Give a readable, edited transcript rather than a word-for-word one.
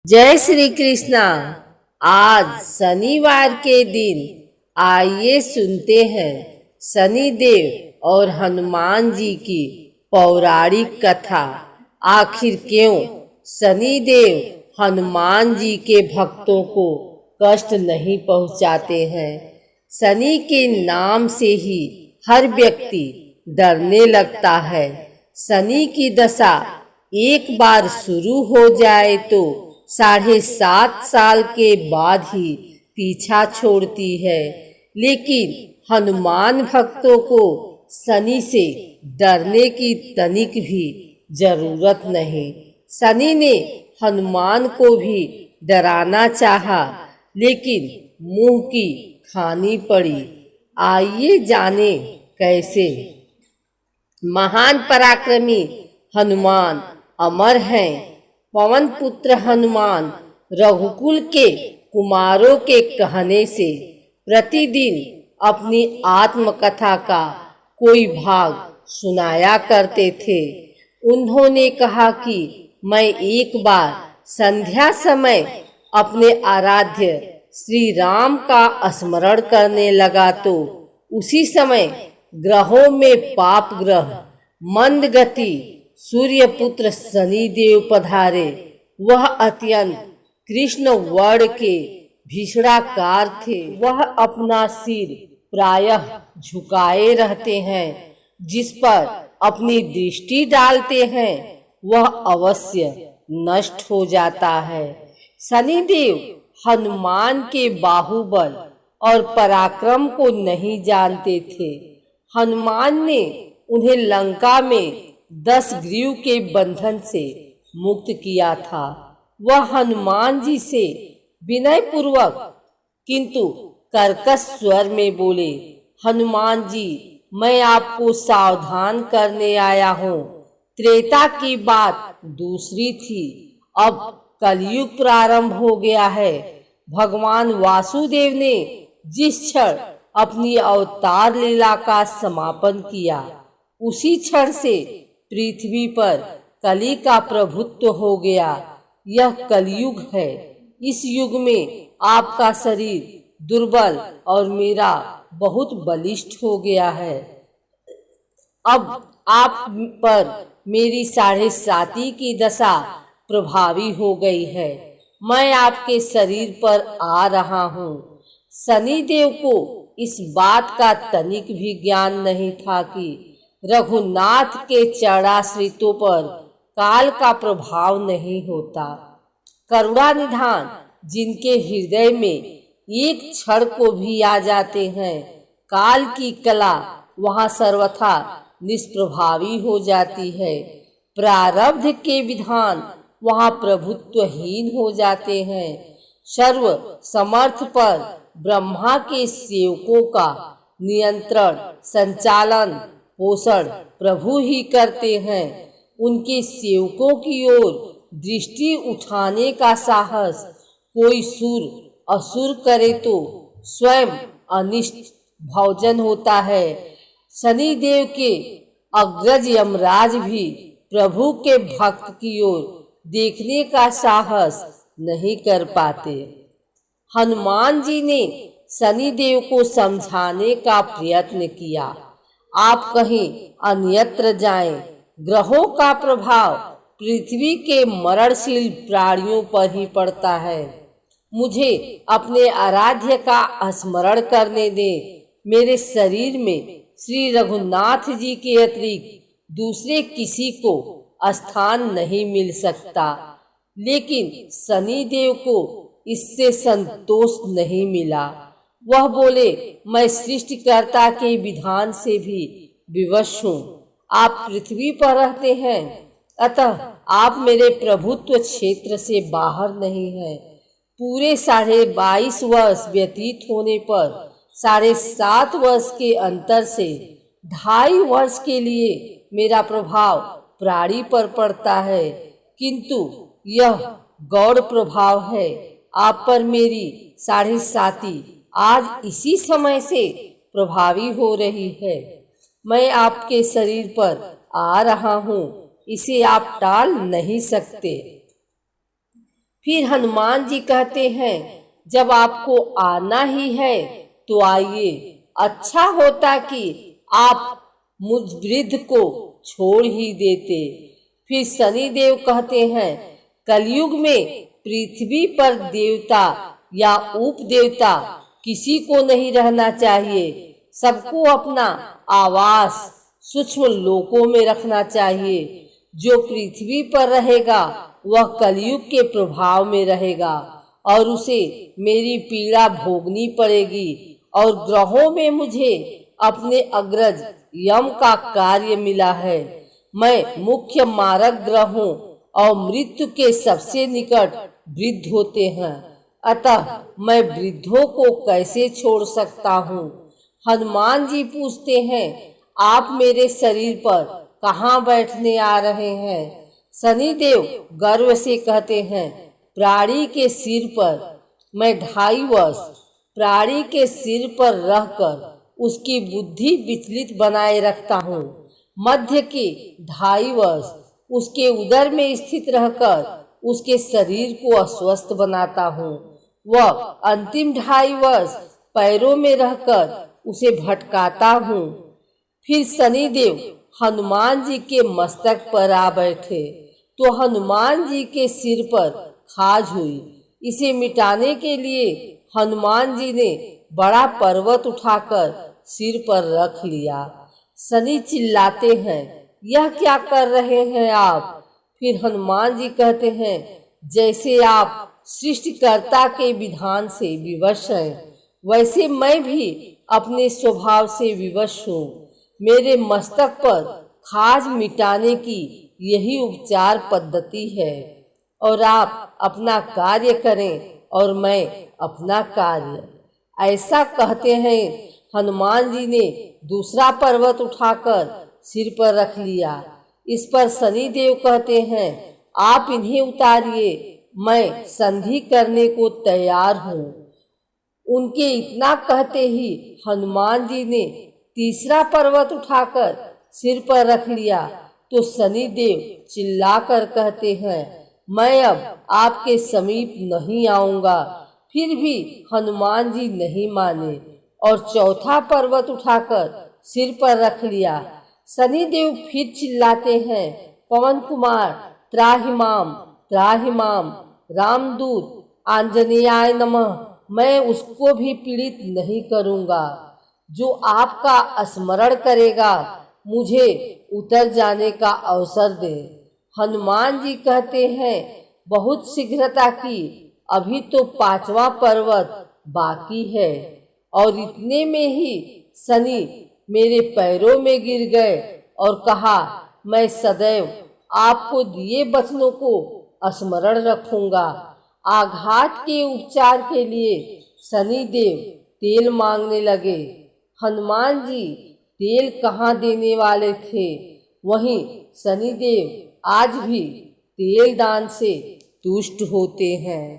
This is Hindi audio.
जय श्री कृष्णा। आज शनिवार के दिन आइए सुनते हैं शनिदेव और हनुमान जी की पौराणिक कथा। आखिर क्यों शनिदेव हनुमान जी के भक्तों को कष्ट नहीं पहुंचाते हैं। शनि के नाम से ही हर व्यक्ति डरने लगता है। शनि की दशा एक बार शुरू हो जाए तो 7.5 साल के बाद ही पीछा छोड़ती है। लेकिन हनुमान भक्तों को शनि से डरने की तनिक भी जरूरत नहीं। शनि ने हनुमान को भी डराना चाहा, लेकिन मुंह की खानी पड़ी। आइए जाने कैसे। महान पराक्रमी हनुमान अमर हैं। पवन पुत्र हनुमान रघुकुल के कुमारों के कहने से प्रतिदिन अपनी आत्मकथा का कोई भाग सुनाया करते थे। उन्होंने कहा कि मैं एक बार संध्या समय अपने आराध्य श्री राम का स्मरण करने लगा तो उसी समय ग्रहों में पाप ग्रह मंद गति सूर्यपुत्र शनिदेव पधारे। वह अत्यंत कृष्ण वर्ण के भीषणाकार थे। वह अपना सिर प्रायः झुकाए रहते हैं। जिस पर अपनी दृष्टि डालते हैं वह अवश्य नष्ट हो जाता है। शनिदेव हनुमान के बाहुबल और पराक्रम को नहीं जानते थे। हनुमान ने उन्हें लंका में 10 ग्रीव के बंधन से मुक्त किया था। वह हनुमान जी से विनय पूर्वक किंतु कर्कश स्वर में बोले, हनुमान जी, मैं आपको सावधान करने आया हूँ। त्रेता की बात दूसरी थी, अब कलयुग प्रारंभ हो गया है। भगवान वासुदेव ने जिस क्षण अपनी अवतार लीला का समापन किया, उसी क्षण से पृथ्वी पर कली का प्रभुत्व हो गया। यह कलयुग है। इस युग में आपका शरीर दुर्बल और मेरा बहुत बलिष्ठ हो गया है। अब आप पर मेरी 7.5 की दशा प्रभावी हो गई है। मैं आपके शरीर पर आ रहा हूँ। शनिदेव को इस बात का तनिक भी ज्ञान नहीं था कि रघुनाथ के चरणाश्रितों पर काल का प्रभाव नहीं होता। करुणा निधान जिनके हृदय में एक क्षण को भी आ जाते हैं, काल की कला वहां सर्वथा निष्प्रभावी हो जाती है। प्रारब्ध के विधान वहां प्रभुत्वहीन हो जाते हैं। सर्व समर्थ पर ब्रह्मा के सेवकों का नियंत्रण संचालन पोषण प्रभु ही करते हैं। उनके सेवकों की ओर दृष्टि उठाने का साहस कोई सुर असुर करे तो स्वयं अनिष्ट भोजन होता है। शनिदेव के अग्रज यमराज भी प्रभु के भक्त की ओर देखने का साहस नहीं कर पाते। हनुमान जी ने शनिदेव को समझाने का प्रयत्न किया, आप कहीं अन्यत्र जाएं। ग्रहों का प्रभाव पृथ्वी के मरणशील प्राणियों पर ही पड़ता है। मुझे अपने आराध्य का स्मरण करने दें। मेरे शरीर में श्री रघुनाथ जी के अतिरिक्त दूसरे किसी को स्थान नहीं मिल सकता। लेकिन शनिदेव को इससे संतोष नहीं मिला। वह बोले, मैं सृष्टिकर्ता के विधान से भी विवश हूँ। आप पृथ्वी पर रहते हैं, अतः आप मेरे प्रभुत्व क्षेत्र से बाहर नहीं हैं। पूरे 22.5 वर्ष व्यतीत होने पर 7.5 वर्ष के अंतर से 2.5 वर्ष के लिए मेरा प्रभाव प्राणी पर पड़ता है, किंतु यह गौड़ प्रभाव है। आप पर मेरी 7.5 आज इसी समय से प्रभावी हो रही है। मैं आपके शरीर पर आ रहा हूँ, इसे आप टाल नहीं सकते। फिर हनुमान जी कहते हैं, जब आपको आना ही है तो आइए, अच्छा होता कि आप मुझ वृद्ध को छोड़ ही देते। फिर शनिदेव कहते हैं, कलयुग में पृथ्वी पर देवता या उपदेवता किसी को नहीं रहना चाहिए। सबको अपना आवास सूक्ष्म लोकों में रखना चाहिए। जो पृथ्वी पर रहेगा वह कलयुग के प्रभाव में रहेगा और उसे मेरी पीड़ा भोगनी पड़ेगी। और ग्रहों में मुझे अपने अग्रज यम का कार्य मिला है। मैं मुख्य मारक ग्रह हूँ और मृत्यु के सबसे निकट वृद्ध होते हैं, अतः मैं वृद्धों को कैसे छोड़ सकता हूँ। हनुमान जी पूछते हैं, आप मेरे शरीर पर कहाँ बैठने आ रहे हैं। शनिदेव गर्व से कहते हैं, प्राणी के सिर पर। मैं 2.5 वर्ष प्राणी के सिर पर रहकर उसकी बुद्धि विचलित बनाए रखता हूँ। मध्य के 2.5 वर्ष उसके उदर में स्थित रहकर उसके शरीर को अस्वस्थ बनाता हूँ। वह अंतिम 2.5 वर्ष पैरों में रहकर उसे भटकाता हूँ। फिर शनिदेव हनुमान जी के मस्तक पर आ बैठे तो हनुमान जी के सिर पर खाज हुई। इसे मिटाने के लिए हनुमान जी ने बड़ा पर्वत उठाकर सिर पर रख लिया। शनि चिल्लाते हैं, यह क्या कर रहे हैं आप। फिर हनुमान जी कहते हैं, जैसे आप सृष्टिकर्ता के विधान से विवश हैं, वैसे मैं भी अपने स्वभाव से विवश हूँ। मेरे मस्तक पर खाज मिटाने की यही उपचार पद्धति है और आप अपना कार्य करें और मैं अपना कार्य। ऐसा कहते हैं हनुमान जी ने दूसरा पर्वत उठाकर सिर पर रख लिया। इस पर शनिदेव कहते हैं, आप इन्हें उतारिए, मैं संधि करने को तैयार हूँ। उनके इतना कहते ही हनुमान जी ने तीसरा पर्वत उठाकर सिर पर रख लिया तो शनिदेव चिल्लाकर कहते हैं, मैं अब आपके समीप नहीं आऊंगा। फिर भी हनुमान जी नहीं माने और चौथा पर्वत उठाकर सिर पर रख लिया। शनिदेव फिर चिल्लाते हैं, पवन कुमार त्राहिमाम त्राहिमाम, रामदूत आंजनेयाय नमः, मैं उसको भी पीड़ित नहीं करूंगा। जो आपका स्मरण करेगा मुझे उतर जाने का अवसर दे। हनुमान जी कहते हैं, बहुत शीघ्रता की, अभी तो 5वां पर्वत बाकी है। और इतने में ही शनि मेरे पैरों में गिर गए और कहा, मैं सदैव आपको दिए वचनों को स्मरण रखूंगा। आघात के उपचार के लिए शनिदेव तेल मांगने लगे। हनुमान जी तेल कहाँ देने वाले थे, वहीं शनिदेव आज भी तेल दान से तुष्ट होते हैं।